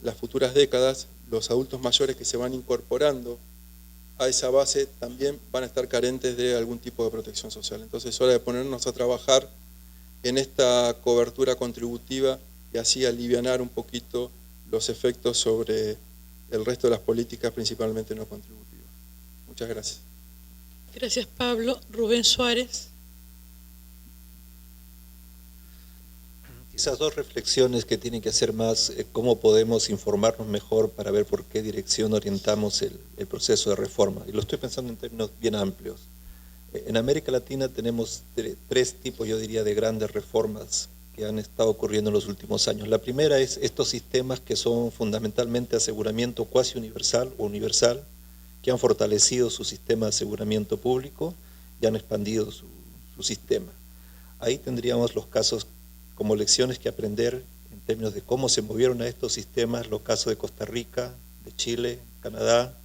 las futuras décadas, los adultos mayores que se van incorporando a esa base también van a estar carentes de algún tipo de protección social. Entonces es hora de ponernos a trabajar en esta cobertura contributiva y así alivianar un poquito los efectos sobre el resto de las políticas, principalmente no contributivas. Muchas gracias. Gracias, Pablo. Rubén Suárez. Quizás dos reflexiones que tienen que hacer más, cómo podemos informarnos mejor para ver por qué dirección orientamos el proceso de reforma. Y lo estoy pensando en términos bien amplios. En América Latina tenemos tres tipos, yo diría, de grandes reformas que han estado ocurriendo en los últimos años. La primera es estos sistemas que son fundamentalmente aseguramiento cuasi universal o universal, que han fortalecido su sistema de aseguramiento público y han expandido su sistema. Ahí tendríamos los casos como lecciones que aprender en términos de cómo se movieron a estos sistemas, los casos de Costa Rica, de Chile, Canadá.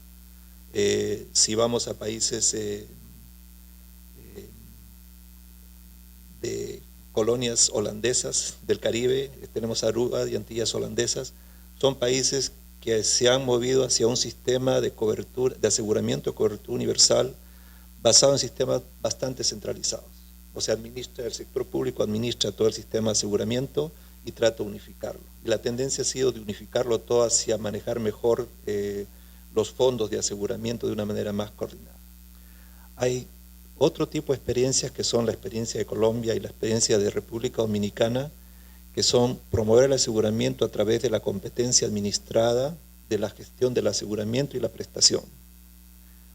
Si vamos a países de colonias holandesas del Caribe, tenemos Aruba y Antillas holandesas, son países que se han movido hacia un sistema de cobertura, de aseguramiento de cobertura universal basado en sistemas bastante centralizados. O sea, el sector público administra todo el sistema de aseguramiento y trata de unificarlo. Y la tendencia ha sido de unificarlo todo hacia manejar mejor los fondos de aseguramiento de una manera más coordinada. Hay otro tipo de experiencias que son la experiencia de Colombia y la experiencia de República Dominicana, que son promover el aseguramiento a través de la competencia administrada de la gestión del aseguramiento y la prestación.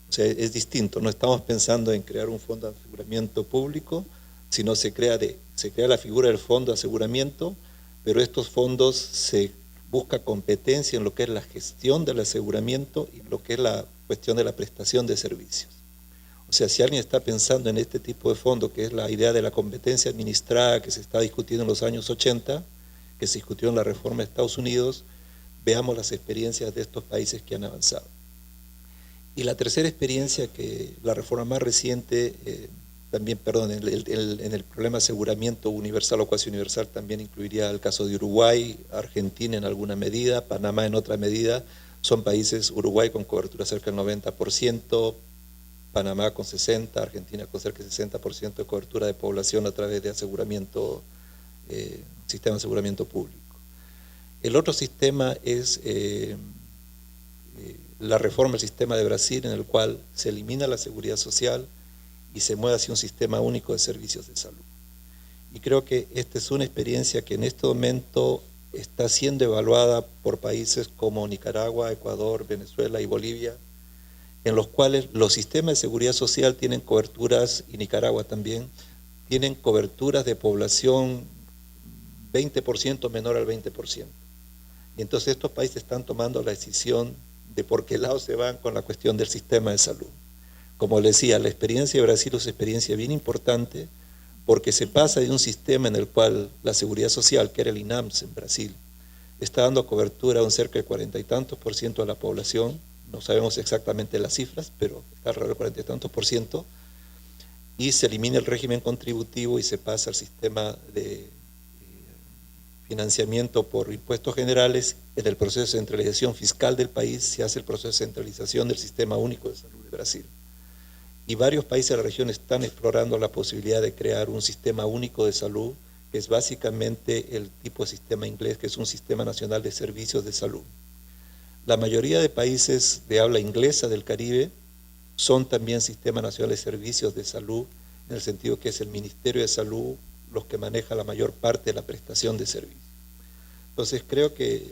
O sea, es distinto, no estamos pensando en crear un fondo de aseguramiento público, sino se crea la figura del fondo de aseguramiento, pero estos fondos se busca competencia en lo que es la gestión del aseguramiento y lo que es la cuestión de la prestación de servicios. O sea, si alguien está pensando en este tipo de fondo, que es la idea de la competencia administrada que se está discutiendo en los años 80, que se discutió en la reforma de Estados Unidos, veamos las experiencias de estos países que han avanzado. Y la tercera experiencia, que la reforma más reciente, también, perdón, en el problema de aseguramiento universal o cuasi universal, también incluiría el caso de Uruguay, Argentina en alguna medida, Panamá en otra medida. Son países, Uruguay con cobertura cerca del 90%, Panamá con 60%, Argentina con cerca del 60% de cobertura de población a través de aseguramiento, sistema de aseguramiento público. El otro sistema es la reforma del sistema de Brasil, en el cual se elimina la seguridad social y se mueve hacia un sistema único de servicios de salud. Y creo que esta es una experiencia que en este momento está siendo evaluada por países como Nicaragua, Ecuador, Venezuela y Bolivia, en los cuales los sistemas de seguridad social tienen coberturas, y Nicaragua también, tienen coberturas de población 20% menor al 20%. Y entonces estos países están tomando la decisión de por qué lado se van con la cuestión del sistema de salud. Como les decía, la experiencia de Brasil es una experiencia bien importante porque se pasa de un sistema en el cual la seguridad social, que era el INAMS en Brasil, está dando cobertura a un cerca de 40 y tantos por ciento de la población, no sabemos exactamente las cifras, pero está alrededor del 40 y tantos por ciento, y se elimina el régimen contributivo y se pasa al sistema de financiamiento por impuestos generales. En el proceso de centralización fiscal del país se hace el proceso de centralización del sistema único de salud de Brasil. Y varios países de la región están explorando la posibilidad de crear un sistema único de salud, que es básicamente el tipo de sistema inglés, que es un sistema nacional de servicios de salud. La mayoría de países de habla inglesa del Caribe son también sistemas nacionales de servicios de salud, en el sentido que es el Ministerio de Salud los que maneja la mayor parte de la prestación de servicios. Entonces creo que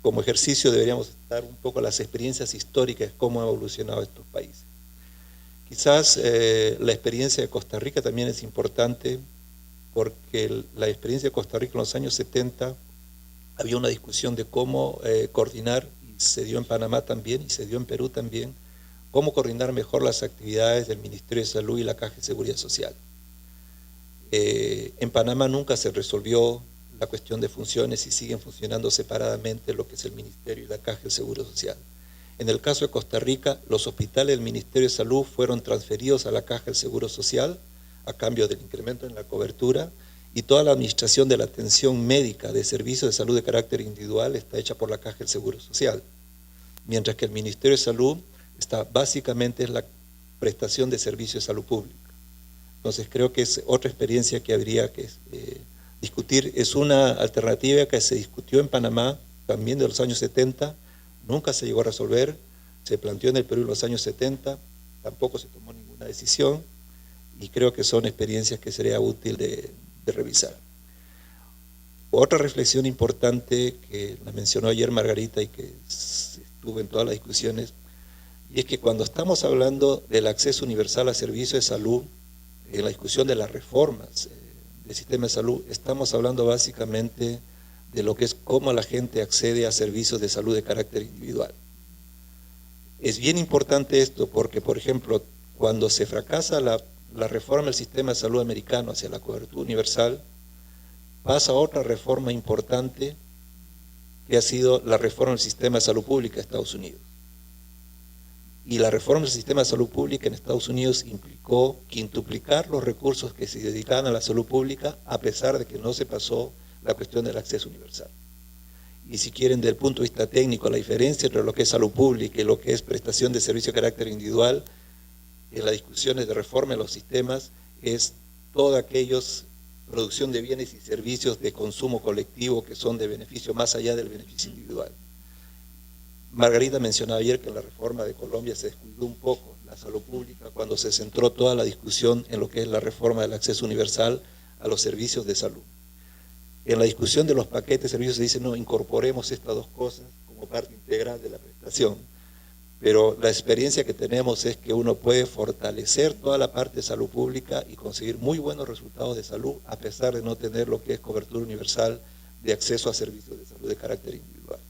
como ejercicio deberíamos dar un poco las experiencias históricas, cómo han evolucionado estos países. Quizás la experiencia de Costa Rica también es importante, porque la experiencia de Costa Rica en los años 70 había una discusión de cómo coordinar, y se dio en Panamá también, y se dio en Perú también, cómo coordinar mejor las actividades del Ministerio de Salud y la Caja de Seguridad Social. En Panamá nunca se resolvió la cuestión de funciones y siguen funcionando separadamente lo que es el Ministerio y la Caja de Seguro Social. En el caso de Costa Rica, los hospitales del Ministerio de Salud fueron transferidos a la Caja del Seguro Social a cambio del incremento en la cobertura, y toda la administración de la atención médica de servicios de salud de carácter individual está hecha por la Caja del Seguro Social, mientras que el Ministerio de Salud está básicamente en la prestación de servicios de salud pública. Entonces creo que es otra experiencia que habría que discutir. Es una alternativa que se discutió en Panamá también de los años 70, nunca se llegó a resolver, se planteó en el Perú en los años 70, tampoco se tomó ninguna decisión, y creo que son experiencias que sería útil de revisar. Otra reflexión importante que la mencionó ayer Margarita y que estuvo en todas las discusiones, y es que cuando estamos hablando del acceso universal a servicios de salud, en la discusión de las reformas del sistema de salud, estamos hablando básicamente de lo que es cómo la gente accede a servicios de salud de carácter individual. Es bien importante esto porque, por ejemplo, cuando se fracasa la reforma del sistema de salud americano hacia la cobertura universal, pasa otra reforma importante que ha sido la reforma del sistema de salud pública de Estados Unidos. Y la reforma del sistema de salud pública en Estados Unidos implicó quintuplicar los recursos que se dedicaban a la salud pública, a pesar de que no se pasó la cuestión del acceso universal. Y si quieren, desde el punto de vista técnico, la diferencia entre lo que es salud pública y lo que es prestación de servicio de carácter individual, en las discusiones de reforma de los sistemas, es toda aquellos producción de bienes y servicios de consumo colectivo que son de beneficio más allá del beneficio individual. Margarita mencionaba ayer que en la reforma de Colombia se descuidó un poco la salud pública cuando se centró toda la discusión en lo que es la reforma del acceso universal a los servicios de salud. En la discusión de los paquetes de servicios se dice, no, incorporemos estas dos cosas como parte integral de la prestación. Pero la experiencia que tenemos es que uno puede fortalecer toda la parte de salud pública y conseguir muy buenos resultados de salud a pesar de no tener lo que es cobertura universal de acceso a servicios de salud de carácter individual.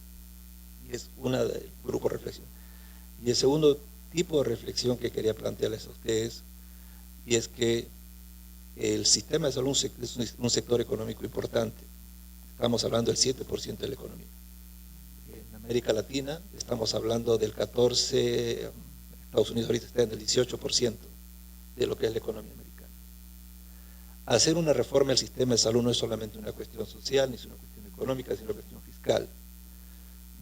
Y es una del grupo de reflexión. Y el segundo tipo de reflexión que quería plantearles a ustedes, y es que el sistema de salud es un sector económico importante. Estamos hablando del 7% de la economía. En América Latina estamos hablando del 14%, Estados Unidos ahorita está en el 18% de lo que es la economía americana. Hacer una reforma del sistema de salud no es solamente una cuestión social, ni es una cuestión económica, sino una cuestión fiscal.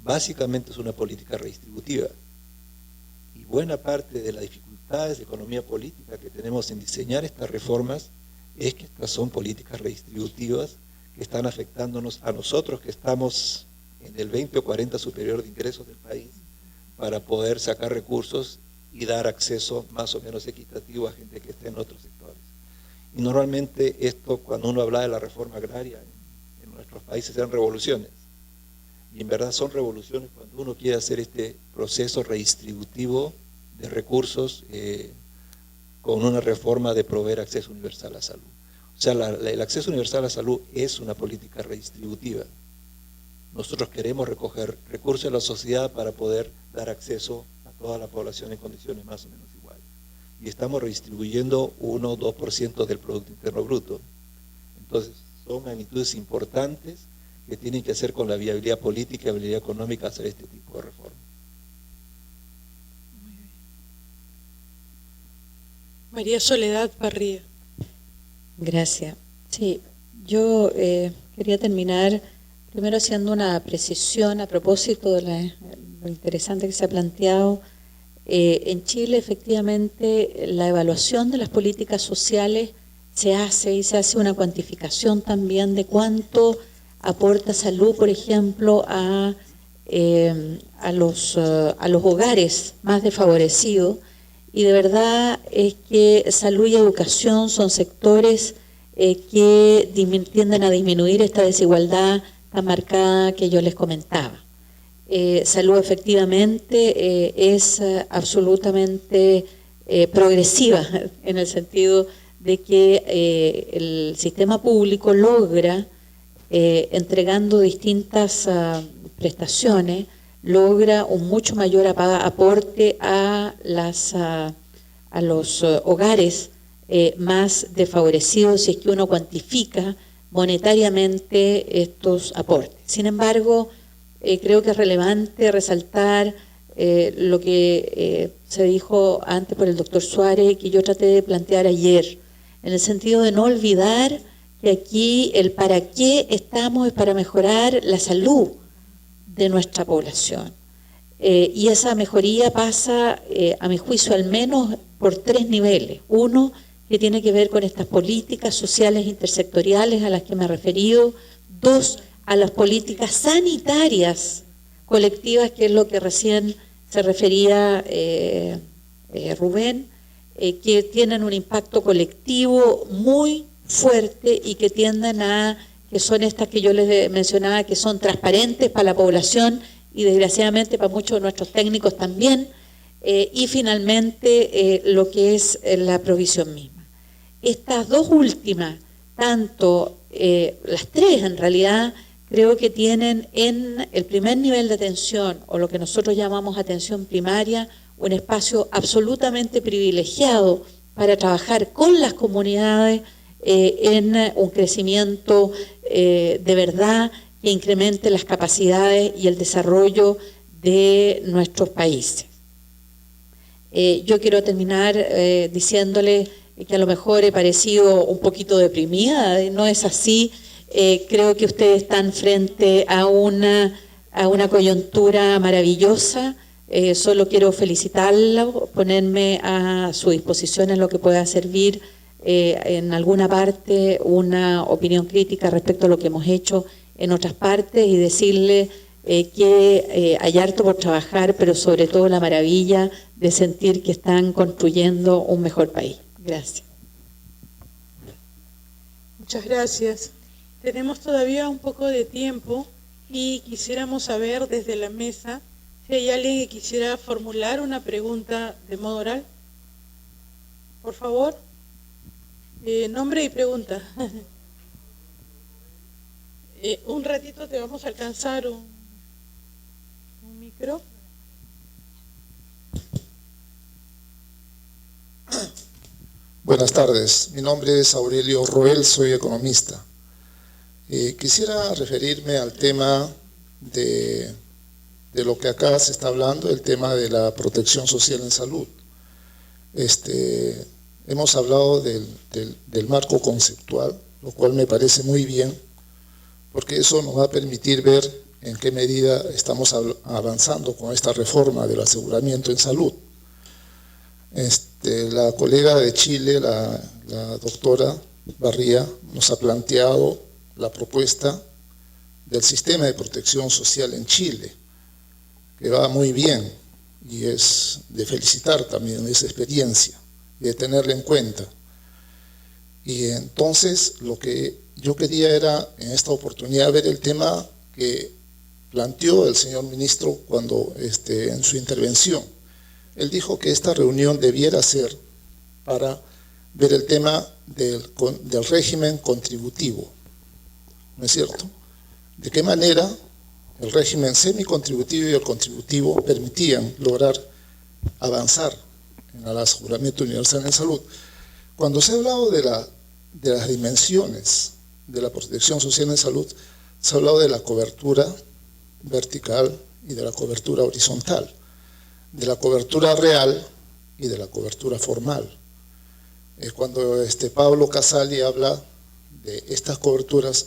Básicamente es una política redistributiva. Y buena parte de las dificultades de economía política que tenemos en diseñar estas reformas es que estas son políticas redistributivas que están afectándonos a nosotros que estamos en el 20 o 40 superior de ingresos del país para poder sacar recursos y dar acceso más o menos equitativo a gente que esté en otros sectores. Y normalmente esto, cuando uno habla de la reforma agraria en nuestros países, eran revoluciones. Y en verdad son revoluciones cuando uno quiere hacer este proceso redistributivo de recursos con una reforma de proveer acceso universal a la salud. O sea, el acceso universal a la salud es una política redistributiva. Nosotros queremos recoger recursos de la sociedad para poder dar acceso a toda la población en condiciones más o menos iguales. Y estamos redistribuyendo 1 o 2% del Producto Interno Bruto. Entonces, son magnitudes importantes que tienen que hacer con la viabilidad política y la viabilidad económica hacer este tipo de reformas. María Soledad Parría. Gracias. Sí, yo quería terminar primero haciendo una precisión a propósito de lo interesante que se ha planteado. En Chile, efectivamente, la evaluación de las políticas sociales se hace y se hace una cuantificación también de cuánto aporta salud, por ejemplo, a los hogares más desfavorecidos. Y de verdad es que salud y educación son sectores que tienden a disminuir esta desigualdad tan marcada que yo les comentaba. Salud efectivamente es absolutamente progresiva en el sentido de que el sistema público logra, entregando distintas prestaciones, logra un mucho mayor aporte a los hogares más desfavorecidos si es que uno cuantifica monetariamente estos aportes. Sin embargo, creo que es relevante resaltar lo que se dijo antes por el doctor Suárez, que yo traté de plantear ayer, en el sentido de no olvidar que aquí el para qué estamos es para mejorar la salud de nuestra población. Y esa mejoría pasa, a mi juicio, al menos por 3 niveles. Uno, que tiene que ver con estas políticas sociales intersectoriales a las que me he referido. 2, a las políticas sanitarias colectivas, que es lo que recién se refería Rubén, que tienen un impacto colectivo muy fuerte y que tienden a, que son estas que yo les mencionaba, que son transparentes para la población y desgraciadamente para muchos de nuestros técnicos también, y finalmente lo que es la provisión misma. Estas dos últimas, tanto las tres en realidad, creo que tienen en el primer nivel de atención, o lo que nosotros llamamos atención primaria, un espacio absolutamente privilegiado para trabajar con las comunidades en un crecimiento de verdad que incremente las capacidades y el desarrollo de nuestros países. Yo quiero terminar diciéndole que a lo mejor he parecido un poquito deprimida, no es así. Creo que ustedes están frente a una coyuntura maravillosa. Solo quiero felicitarla, ponerme a su disposición en lo que pueda servir en alguna parte una opinión crítica respecto a lo que hemos hecho en otras partes y decirle que hay harto por trabajar, pero sobre todo la maravilla de sentir que están construyendo un mejor país. Gracias. Muchas gracias. Tenemos todavía un poco de tiempo y quisiéramos saber desde la mesa si hay alguien que quisiera formular una pregunta de modo oral. Por favor. Nombre y pregunta. Un ratito te vamos a alcanzar un micro. Buenas tardes, mi nombre es Aurelio Roel, soy economista. Quisiera referirme al tema de lo que acá se está hablando, el tema de la protección social en salud. Hemos hablado del marco conceptual, lo cual me parece muy bien, porque eso nos va a permitir ver en qué medida estamos avanzando con esta reforma del aseguramiento en salud. La colega de Chile, la doctora Barría, nos ha planteado la propuesta del sistema de protección social en Chile, que va muy bien y es de felicitar también esa experiencia y de tenerla en cuenta. Y entonces lo que yo quería era en esta oportunidad ver el tema que planteó el señor ministro cuando en su intervención. Él dijo que esta reunión debiera ser para ver el tema del régimen contributivo, ¿no es cierto? De qué manera el régimen semicontributivo y el contributivo permitían lograr avanzar en el aseguramiento universal en salud. Cuando se ha hablado de las dimensiones de la protección social en salud, se ha hablado de la cobertura vertical y de la cobertura horizontal, de la cobertura real y de la cobertura formal. Cuando Pablo Casali habla de estas coberturas,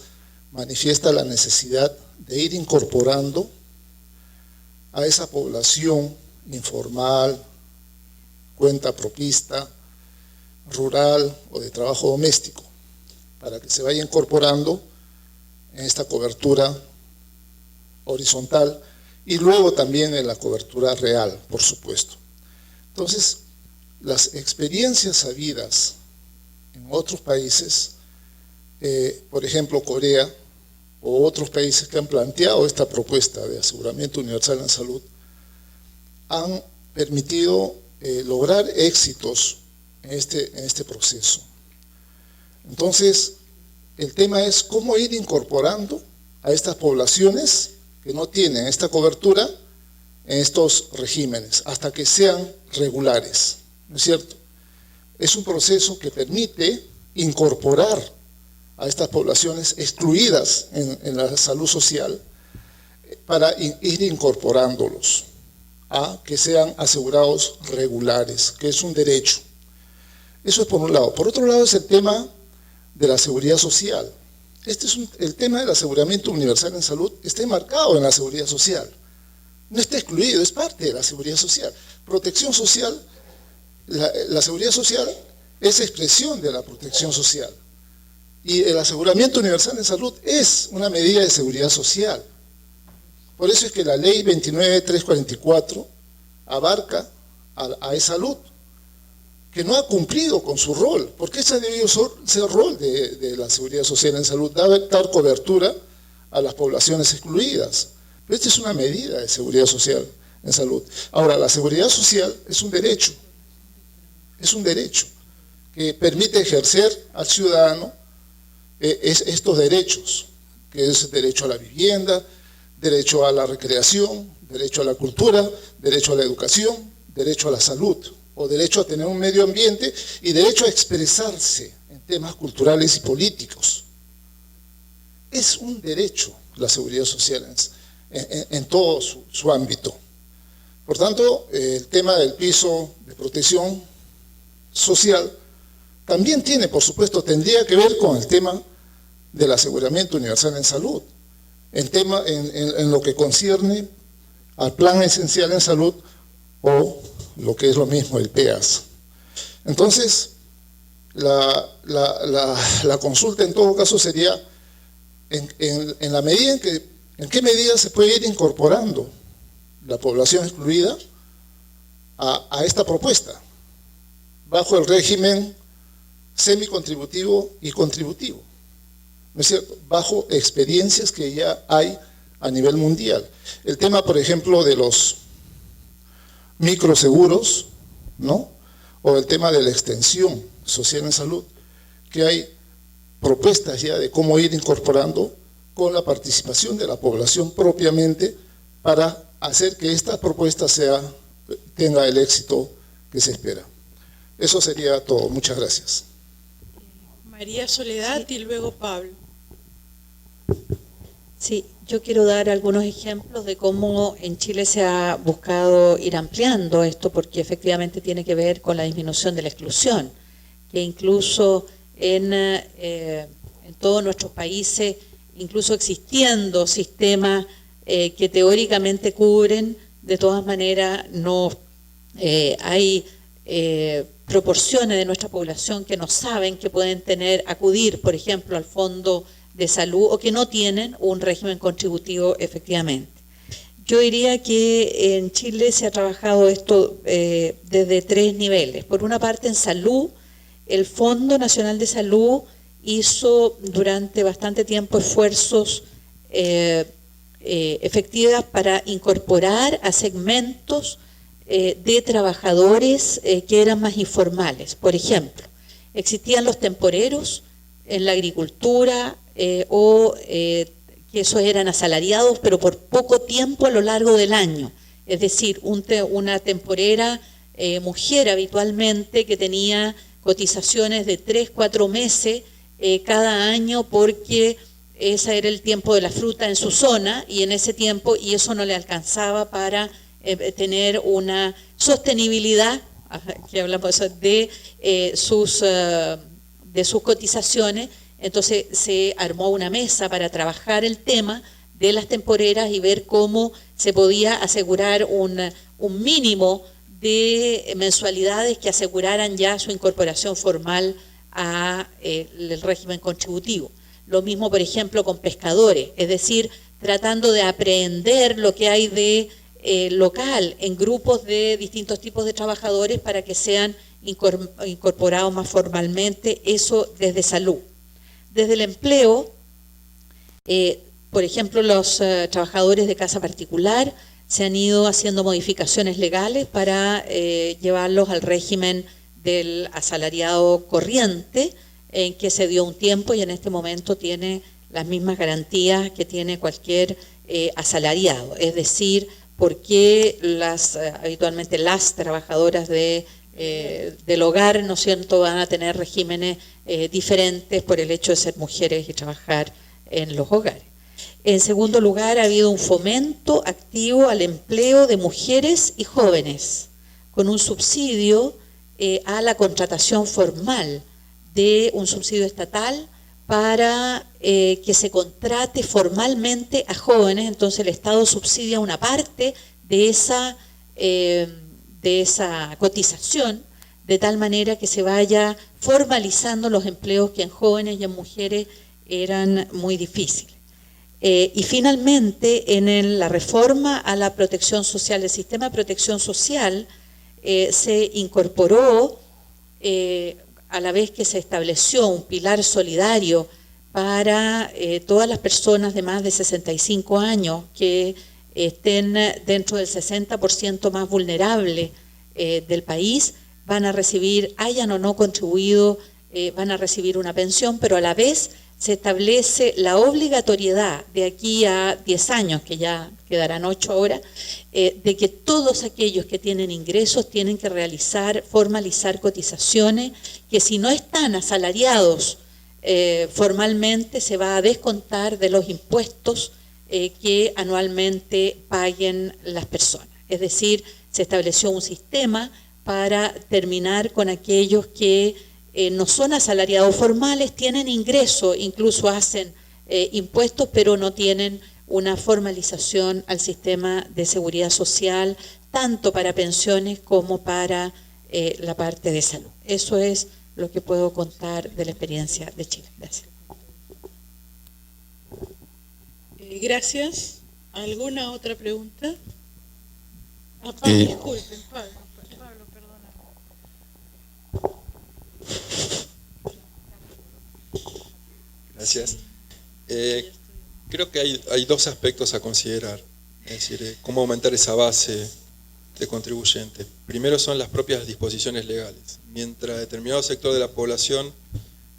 manifiesta la necesidad de ir incorporando a esa población informal, cuentapropista, rural o de trabajo doméstico, para que se vaya incorporando en esta cobertura horizontal y luego también en la cobertura real, por supuesto. Entonces, las experiencias habidas en otros países, por ejemplo Corea o otros países que han planteado esta propuesta de aseguramiento universal en salud, han permitido lograr éxitos en este proceso. Entonces, el tema es cómo ir incorporando a estas poblaciones que no tienen esta cobertura en estos regímenes, hasta que sean regulares, ¿no es cierto? Es un proceso que permite incorporar a estas poblaciones excluidas en la salud social para ir incorporándolos a que sean asegurados regulares, que es un derecho. Eso es por un lado. Por otro lado es el tema de la seguridad social. El tema del aseguramiento universal en salud está enmarcado en la seguridad social. No está excluido, es parte de la seguridad social. Protección social, la seguridad social es expresión de la protección social. Y el aseguramiento universal en salud es una medida de seguridad social. Por eso es que la ley 29.344 abarca a salud, que no ha cumplido con su rol, porque ese debió ser el rol de la seguridad social en salud, dar cobertura a las poblaciones excluidas. Pero esta es una medida de seguridad social en salud. Ahora, la seguridad social es un derecho que permite ejercer al ciudadano estos derechos, que es derecho a la vivienda, derecho a la recreación, derecho a la cultura, derecho a la educación, derecho a la salud, o derecho a tener un medio ambiente y derecho a expresarse en temas culturales y políticos. Es un derecho la seguridad social en todo su ámbito. Por tanto, el tema del piso de protección social también tiene, por supuesto, tendría que ver con el tema del aseguramiento universal en salud, en lo que concierne al plan esencial en salud o lo que es lo mismo, el PEAS. Entonces, la consulta en todo caso sería en la medida en qué medida se puede ir incorporando la población excluida a esta propuesta, bajo el régimen semicontributivo y contributivo, ¿no es cierto?, bajo experiencias que ya hay a nivel mundial. El tema, por ejemplo, de los microseguros, ¿no?, o el tema de la extensión social en salud, que hay propuestas ya de cómo ir incorporando con la participación de la población propiamente para hacer que esta propuesta tenga el éxito que se espera. Eso sería todo. Muchas gracias. María Soledad y luego Pablo. Sí, yo quiero dar algunos ejemplos de cómo en Chile se ha buscado ir ampliando esto, porque efectivamente tiene que ver con la disminución de la exclusión, que incluso en todos nuestros países, incluso existiendo sistemas que teóricamente cubren, de todas maneras no hay proporciones de nuestra población que no saben que pueden acudir, por ejemplo, al fondo de salud o que no tienen un régimen contributivo efectivamente. Yo diría que en Chile se ha trabajado esto desde 3 niveles. Por una parte, en salud, el Fondo Nacional de Salud hizo durante bastante tiempo esfuerzos efectivos para incorporar a segmentos de trabajadores que eran más informales. Por ejemplo, existían los temporeros en la agricultura que esos eran asalariados, pero por poco tiempo a lo largo del año. Es decir, una temporera mujer habitualmente que tenía cotizaciones de 3-4 meses cada año porque ese era el tiempo de la fruta en su zona y en ese tiempo, y eso no le alcanzaba para tener una sostenibilidad, que hablamos de sus cotizaciones. Entonces se armó una mesa para trabajar el tema de las temporeras y ver cómo se podía asegurar un mínimo de mensualidades que aseguraran ya su incorporación formal al régimen contributivo. Lo mismo, por ejemplo, con pescadores, es decir, tratando de aprender lo que hay de local en grupos de distintos tipos de trabajadores para que sean incorporados más formalmente, eso desde salud. Desde el empleo, por ejemplo, los trabajadores de casa particular se han ido haciendo modificaciones legales para llevarlos al régimen del asalariado corriente, en que se dio un tiempo y en este momento tiene las mismas garantías que tiene cualquier asalariado. Es decir, porque habitualmente las trabajadoras del hogar, ¿no es cierto?, van a tener regímenes diferentes por el hecho de ser mujeres y trabajar en los hogares. En segundo lugar, ha habido un fomento activo al empleo de mujeres y jóvenes, con un subsidio a la contratación formal de un subsidio estatal para que se contrate formalmente a jóvenes. Entonces el Estado subsidia una parte de esa cotización, de tal manera que se vaya formalizando los empleos que en jóvenes y en mujeres eran muy difíciles. Y finalmente, en la reforma a la protección social, el sistema de protección social, se incorporó, a la vez que se estableció un pilar solidario para todas las personas de más de 65 años que estén dentro del 60% más vulnerable del país, van a recibir, hayan o no contribuido, van a recibir una pensión, pero a la vez se establece la obligatoriedad de aquí a 10 años, que ya quedarán 8 ahora, de que todos aquellos que tienen ingresos tienen que formalizar cotizaciones, que si no están asalariados formalmente se va a descontar de los impuestos que anualmente paguen las personas. Es decir, se estableció un sistema para terminar con aquellos que no son asalariados formales, tienen ingreso, incluso hacen impuestos, pero no tienen una formalización al sistema de seguridad social, tanto para pensiones como para la parte de salud. Eso es lo que puedo contar de la experiencia de Chile. Gracias. Gracias. ¿Alguna otra pregunta? Pablo, disculpen, Pablo, perdóname. Gracias. Creo que hay dos aspectos a considerar, es decir, cómo aumentar esa base de contribuyentes. Primero son las propias disposiciones legales. Mientras determinado sector de la población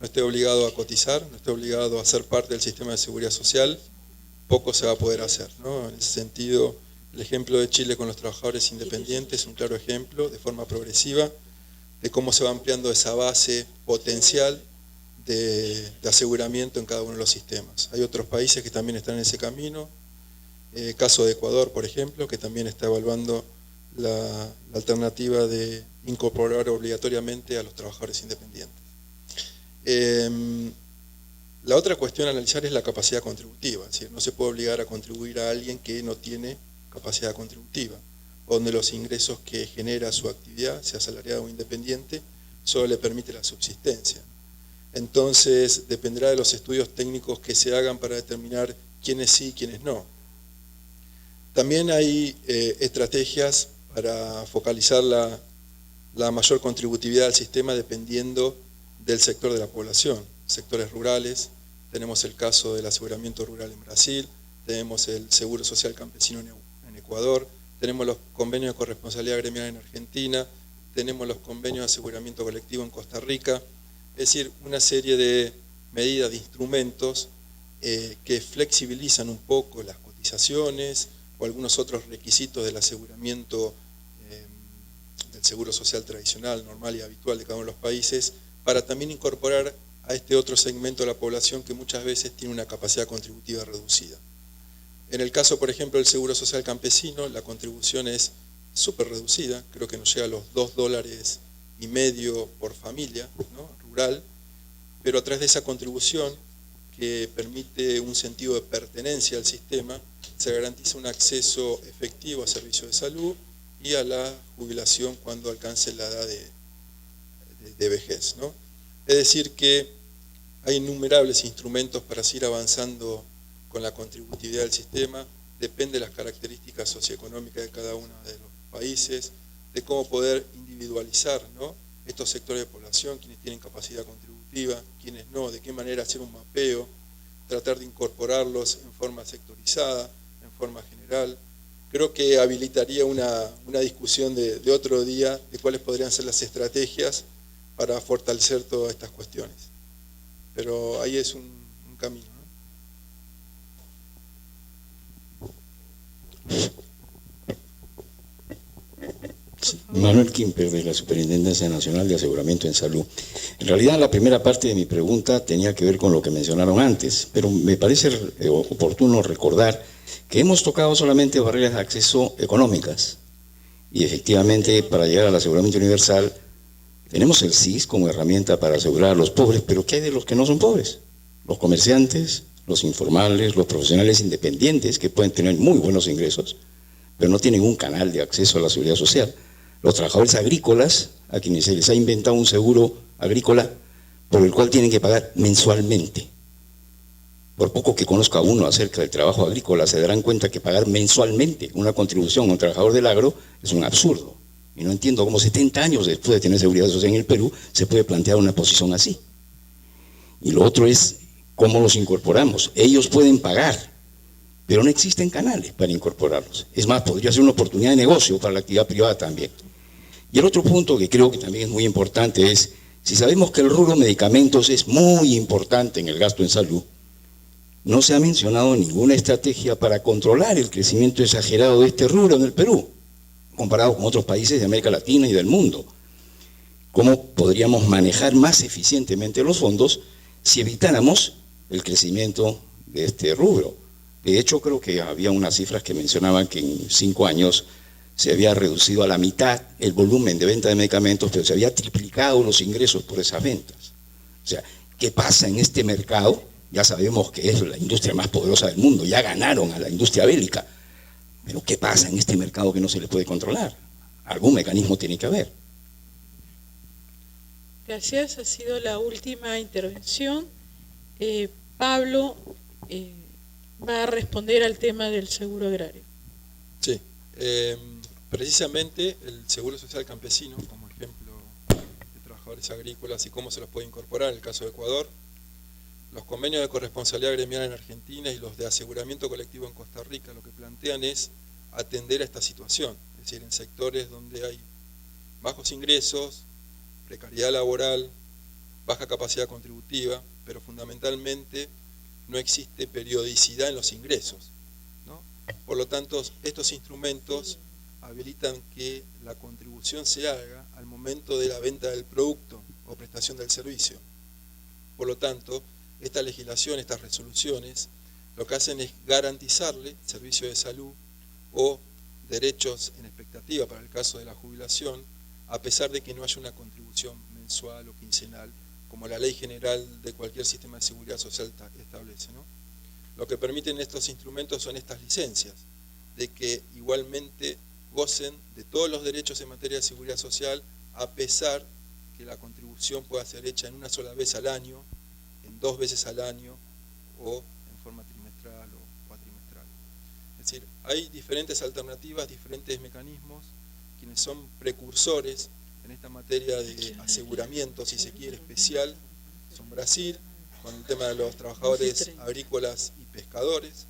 no esté obligado a cotizar, no esté obligado a ser parte del sistema de seguridad social, poco se va a poder hacer, ¿no? En ese sentido, el ejemplo de Chile con los trabajadores independientes es un claro ejemplo, de forma progresiva, de cómo se va ampliando esa base potencial de aseguramiento en cada uno de los sistemas. Hay otros países que también están en ese camino, caso de Ecuador, por ejemplo, que también está evaluando la alternativa de incorporar obligatoriamente a los trabajadores independientes. La otra cuestión a analizar es la capacidad contributiva, es decir, no se puede obligar a contribuir a alguien que no tiene capacidad contributiva, donde los ingresos que genera su actividad, sea asalariado o independiente, solo le permite la subsistencia. Entonces, dependerá de los estudios técnicos que se hagan para determinar quiénes sí y quiénes no. También hay estrategias para focalizar la mayor contributividad al sistema dependiendo del sector de la población. Sectores rurales, tenemos el caso del aseguramiento rural en Brasil, tenemos el seguro social campesino en Ecuador, tenemos los convenios de corresponsabilidad gremial en Argentina, tenemos los convenios de aseguramiento colectivo en Costa Rica, es decir, una serie de medidas, de instrumentos que flexibilizan un poco las cotizaciones o algunos otros requisitos del aseguramiento del seguro social tradicional, normal y habitual de cada uno de los países, para también incorporar a este otro segmento de la población que muchas veces tiene una capacidad contributiva reducida. En el caso, por ejemplo, del seguro social campesino, la contribución es súper reducida, creo que nos llega a los $2,50 por familia, ¿no? Rural, pero a través de esa contribución que permite un sentido de pertenencia al sistema, se garantiza un acceso efectivo a servicios de salud y a la jubilación cuando alcance la edad de vejez, ¿no? Es decir que hay innumerables instrumentos para seguir avanzando con la contributividad del sistema, depende de las características socioeconómicas de cada uno de los países, de cómo poder individualizar, ¿no?, estos sectores de población, quienes tienen capacidad contributiva, quienes no, de qué manera hacer un mapeo, tratar de incorporarlos en forma sectorizada, en forma general. Creo que habilitaría una discusión de otro día de cuáles podrían ser las estrategias para fortalecer todas estas cuestiones. Pero ahí es un camino, ¿no? Manuel Quimper, de la Superintendencia Nacional de Aseguramiento en Salud. En realidad, la primera parte de mi pregunta tenía que ver con lo que mencionaron antes, pero me parece oportuno recordar que hemos tocado solamente barreras de acceso económicas y efectivamente para llegar al aseguramiento universal Tenemos el CIS como herramienta para asegurar a los pobres, pero ¿qué hay de los que no son pobres? Los comerciantes, los informales, los profesionales independientes que pueden tener muy buenos ingresos, pero no tienen un canal de acceso a la seguridad social. Los trabajadores agrícolas, a quienes se les ha inventado un seguro agrícola por el cual tienen que pagar mensualmente. Por poco que conozca uno acerca del trabajo agrícola, se darán cuenta que pagar mensualmente una contribución a un trabajador del agro es un absurdo. Y no entiendo cómo 70 años después de tener seguridad social en el Perú se puede plantear una posición así. Y lo otro es cómo los incorporamos. Ellos pueden pagar, pero no existen canales para incorporarlos. Es más, podría ser una oportunidad de negocio para la actividad privada también. Y el otro punto que creo que también es muy importante es, si sabemos que el rubro medicamentos es muy importante en el gasto en salud, no se ha mencionado ninguna estrategia para controlar el crecimiento exagerado de este rubro en el Perú, comparado con otros países de América Latina y del mundo. ¿Cómo podríamos manejar más eficientemente los fondos si evitáramos el crecimiento de este rubro? De hecho, creo que había unas cifras que mencionaban que en 5 años se había reducido a la mitad el volumen de venta de medicamentos, pero se había triplicado los ingresos por esas ventas. O sea, ¿qué pasa en este mercado? Ya sabemos que es la industria más poderosa del mundo, ya ganaron a la industria bélica. Pero ¿qué pasa en este mercado que no se le puede controlar? Algún mecanismo tiene que haber. Gracias, ha sido la última intervención. Pablo va a responder al tema del seguro agrario. Sí, precisamente el Seguro Social Campesino, como ejemplo de trabajadores agrícolas y cómo se los puede incorporar en el caso de Ecuador, los convenios de corresponsabilidad gremial en Argentina y los de aseguramiento colectivo en Costa Rica lo que plantean es atender a esta situación, es decir, en sectores donde hay bajos ingresos, precariedad laboral, baja capacidad contributiva, pero fundamentalmente no existe periodicidad en los ingresos, ¿no? Por lo tanto, estos instrumentos habilitan que la contribución se haga al momento de la venta del producto o prestación del servicio. Por lo tanto, esta legislación, estas resoluciones, lo que hacen es garantizarle servicio de salud o derechos en expectativa para el caso de la jubilación, a pesar de que no haya una contribución mensual o quincenal, como la ley general de cualquier sistema de seguridad social establece, ¿no? Lo que permiten estos instrumentos son estas licencias, de que igualmente gocen de todos los derechos en materia de seguridad social, a pesar que la contribución pueda ser hecha en una sola vez al año, en 2 veces al año, o en forma trimestral o cuatrimestral. Es decir, hay diferentes alternativas, diferentes mecanismos, quienes son precursores en esta materia de aseguramiento, si se quiere, especial, son Brasil, con el tema de los trabajadores agrícolas y pescadores,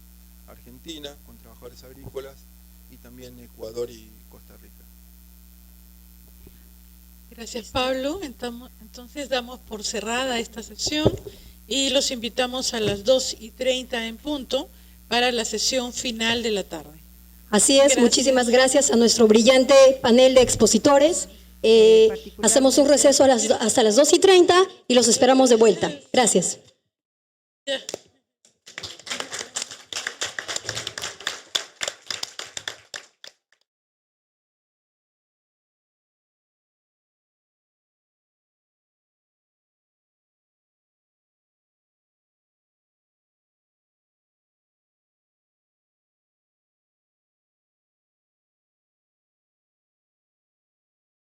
Argentina, con trabajadores agrícolas, y también Ecuador y Costa Rica. Gracias, Pablo. Entonces damos por cerrada esta sesión y los invitamos a las 2:30 en punto para la sesión final de la tarde. Así es, gracias. Muchísimas gracias a nuestro brillante panel de expositores. Hacemos un receso hasta las 2:30 y los esperamos de vuelta. Gracias.